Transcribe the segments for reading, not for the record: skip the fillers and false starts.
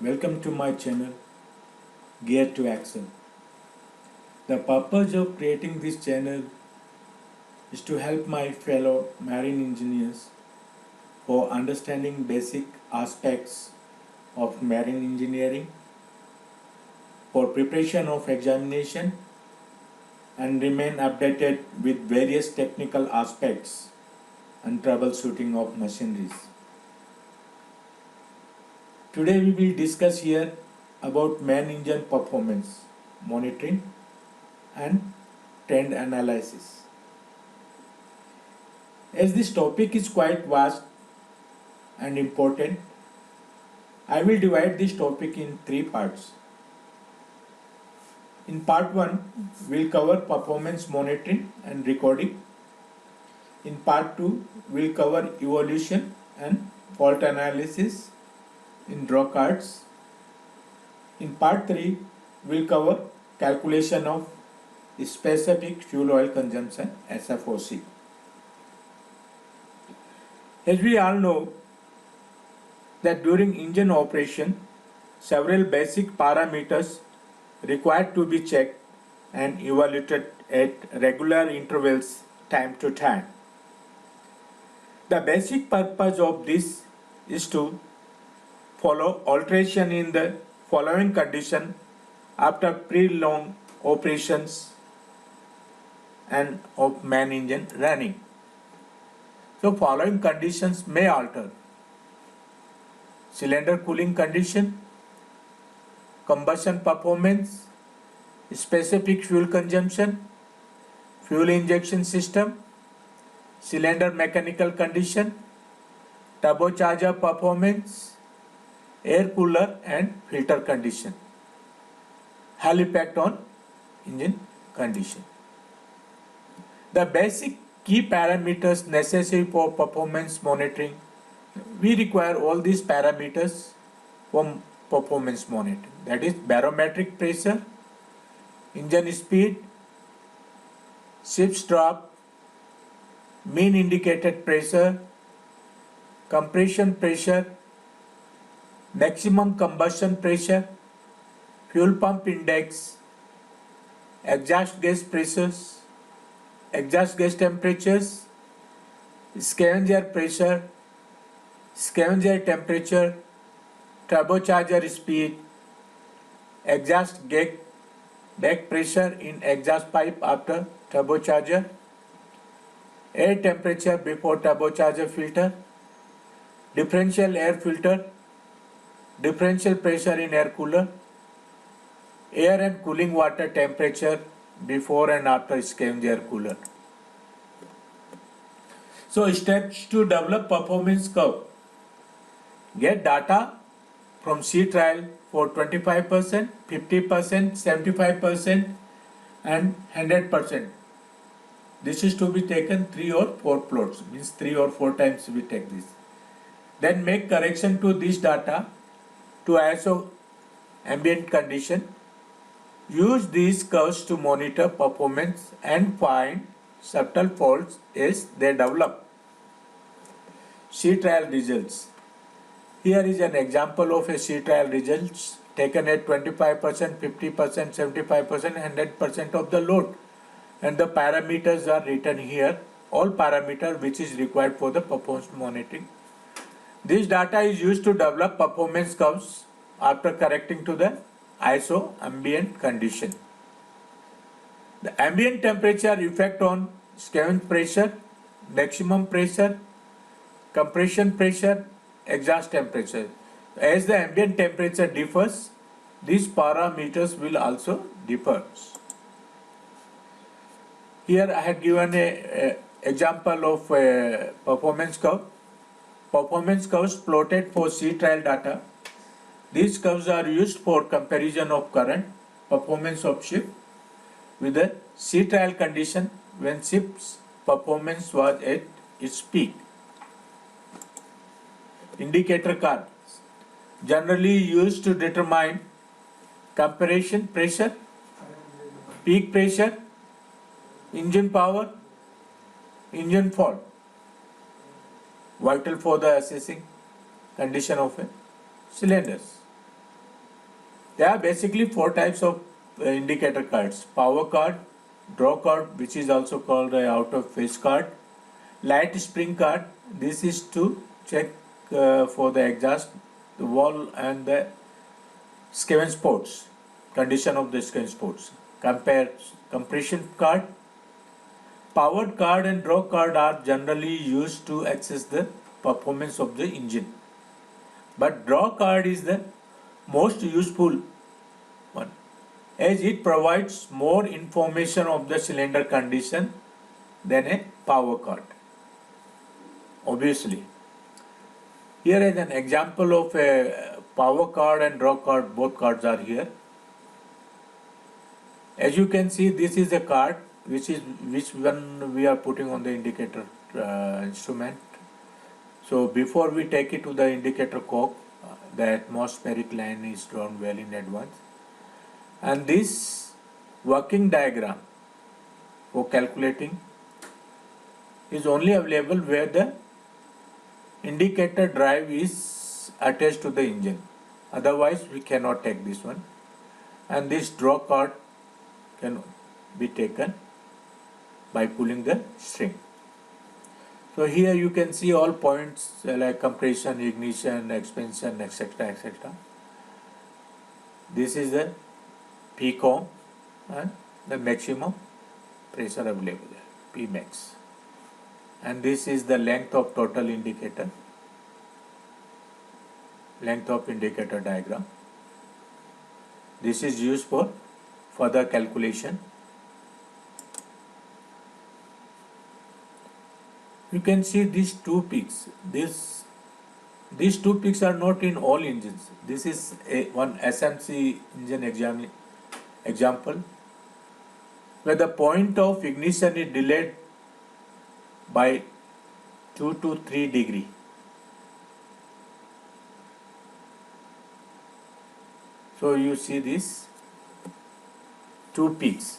Welcome to my channel Gear to Action. The purpose of creating this channel is to help my fellow marine engineers for understanding basic aspects of marine engineering, for preparation of examination, and remain updated with various technical aspects and troubleshooting of machineries. Today we will discuss here about main engine performance monitoring and trend analysis. As this topic is quite vast and important, I will divide this topic in three parts. In part 1, we'll cover performance monitoring and recording. In part 2, we'll cover evolution and fault analysis in draw cards. In part 3, we'll cover calculation of specific fuel oil consumption SFOC. As we all know that during engine operation, several basic parameters required to be checked and evaluated at regular intervals time to time. The basic purpose of this is to follow alteration in the following condition after prolonged operations and of main engine running. So following conditions may alter: cylinder cooling condition, combustion performance, specific fuel consumption, fuel injection system, cylinder mechanical condition, turbocharger performance, air cooler and filter condition, hull effect on engine condition. The basic key parameters necessary for performance monitoring, we require all these parameters for performance monitoring. That is barometric pressure, engine speed, ship's drop, mean indicated pressure, compression pressure, maximum combustion pressure, fuel pump index, exhaust gas pressures, exhaust gas temperatures, scavenger pressure, scavenger temperature, turbocharger speed, exhaust back pressure in exhaust pipe after turbocharger, air temperature before turbocharger filter, differential air filter, differential pressure in air cooler, air and cooling water temperature before and after scavenger cooler. So steps to develop performance curve: get data from sea trial for 25%, 50%, 75% and 100%. This is to be taken 3 or 4 plots, means 3 or 4 times we take this. Then make correction to this data to ISO ambient condition. Use these curves to monitor performance and find subtle faults as they develop. Sea trial results. Here is an example of a sea trial results taken at 25%, 50%, 75%, 100% of the load. And the parameters are written here, all parameters which is required for the performance monitoring. This data is used to develop performance curves after correcting to the ISO ambient condition. The ambient temperature effect on scavenge pressure, maximum pressure, compression pressure, exhaust temperature. As the ambient temperature differs, these parameters will also differ. Here I have given a example of a performance curve. Performance curves plotted for sea trial data. These curves are used for comparison of current performance of ship with the sea trial condition when ship's performance was at its peak. Indicator cards generally used to determine compression pressure, peak pressure, engine power, engine fault, vital for the assessing condition of a cylinders. There are basically four types of indicator cards: power card, draw card, which is also called a out of phase card, light spring card. This is to check for the exhaust, the wall, and the Skeven sports, condition of the Skeven sports. Compare compression card. Powered card and draw card are generally used to access the performance of the engine. But draw card is the most useful one, as it provides more information of the cylinder condition than a power card. Obviously, here is an example of a power card and draw card. Both cards are here. As you can see, this is a card which one we are putting on the indicator instrument. So before we take it to the indicator cock, the atmospheric line is drawn well in advance, and this working diagram for calculating is only available where the indicator drive is attached to the engine. Otherwise we cannot take this one, and this draw card can be taken by pulling the string. So here you can see all points like compression, ignition, expansion, etc., etc. This is the Pcom and the maximum pressure available there, Pmax. And this is the length of total indicator, length of indicator diagram. This is used for further calculation. You can see these two peaks. These two peaks are not in all engines. This is one SMC engine example where the point of ignition is delayed by 2 to 3 degree. So you see these two peaks.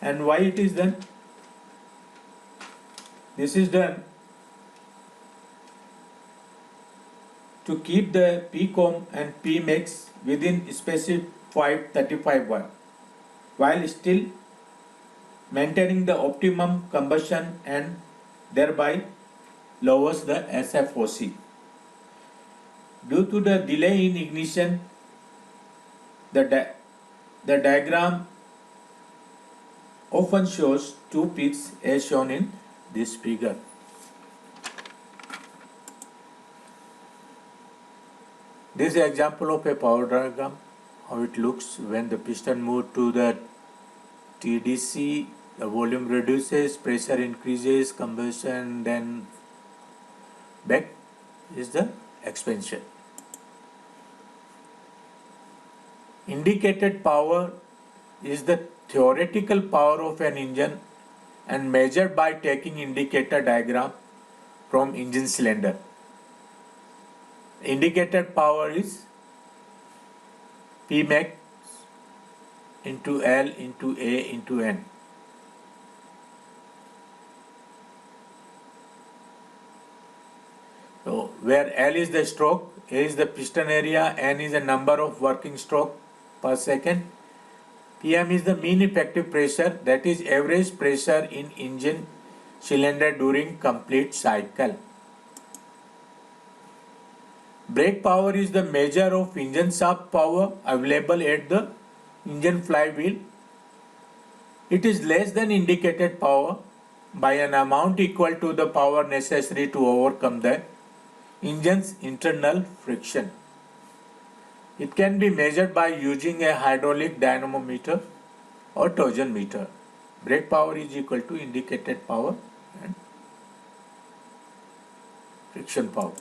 And why it is done? This is done to keep the Pcom and Pmax within specified 35 watt while still maintaining the optimum combustion, and thereby lowers the SFOC. Due to the delay in ignition, the diagram often shows two peaks as shown in this figure. This is an example of a power diagram, how it looks when the piston moves to the TDC, the volume reduces, pressure increases, combustion, then back is the expansion. Indicated power is the theoretical power of an engine and measured by taking indicator diagram from engine cylinder. Indicated power is Pmax into L into A into N. So where L is the stroke, A is the piston area, N is the number of working stroke per second, Pm is the mean effective pressure, that is average pressure in engine cylinder during complete cycle. Brake power is the measure of engine shaft power available at the engine flywheel. It is less than indicated power by an amount equal to the power necessary to overcome the engine's internal friction. It can be measured by using a hydraulic dynamometer or torsion meter. Brake power is equal to indicated power and friction power.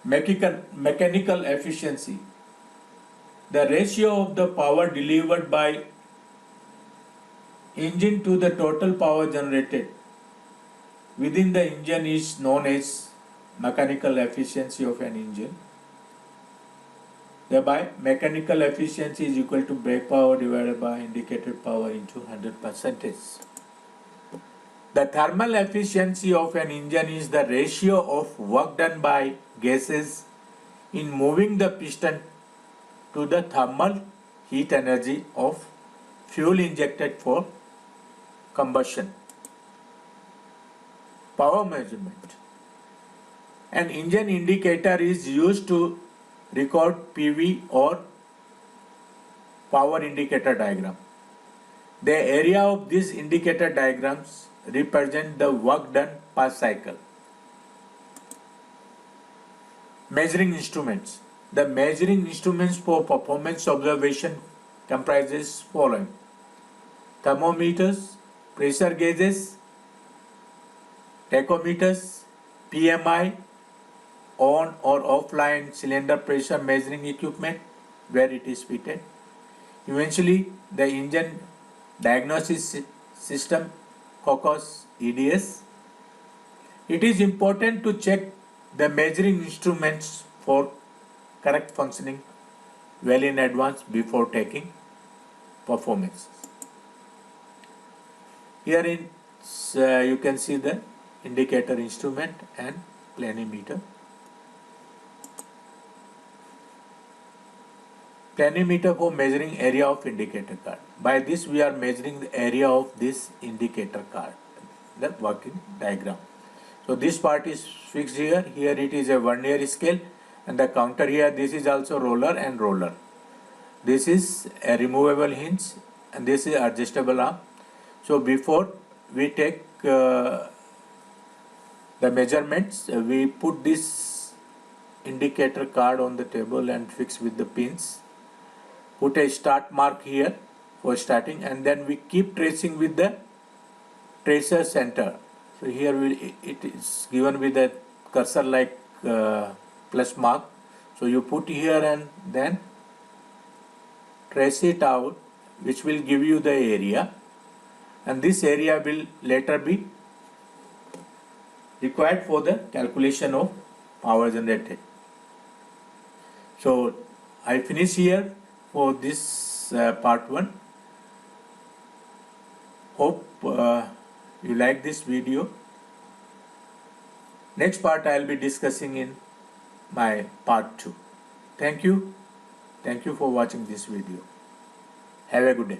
Mechanical efficiency. The ratio of the power delivered by engine to the total power generated within the engine is known as mechanical efficiency of an engine. Thereby, mechanical efficiency is equal to brake power divided by indicated power into 100%. The thermal efficiency of an engine is the ratio of work done by gases in moving the piston to the thermal heat energy of fuel injected for combustion. Power measurement. An engine indicator is used to record PV or power indicator diagram. The area of these indicator diagrams represent the work done per cycle. Measuring instruments. The measuring instruments for performance observation comprises following: thermometers, pressure gauges, tachometers, PMI, on or offline cylinder pressure measuring equipment where it is fitted. Eventually, the engine diagnosis system, COCOS EDS. It is important to check the measuring instruments for correct functioning well in advance before taking performance. Here you can see the indicator instrument and planimeter. Planimeter for measuring area of indicator card. By this we are measuring the area of this indicator card, the working diagram. So this part is fixed here. Here it is a vernier scale, and the counter here, this is also roller and roller. This is a removable hinge and this is adjustable arm. So before we take the measurements, we put this indicator card on the table and fix with the pins. Put a start mark here for starting, and then we keep tracing with the tracer center. So here it is given with a cursor like plus mark. So you put here and then trace it out, which will give you the area, and this area will later be required for the calculation of power generated. So I finish here for this part 1. Hope you like this video. Next part I will be discussing in my part 2. Thank you. Thank you for watching this video. Have a good day.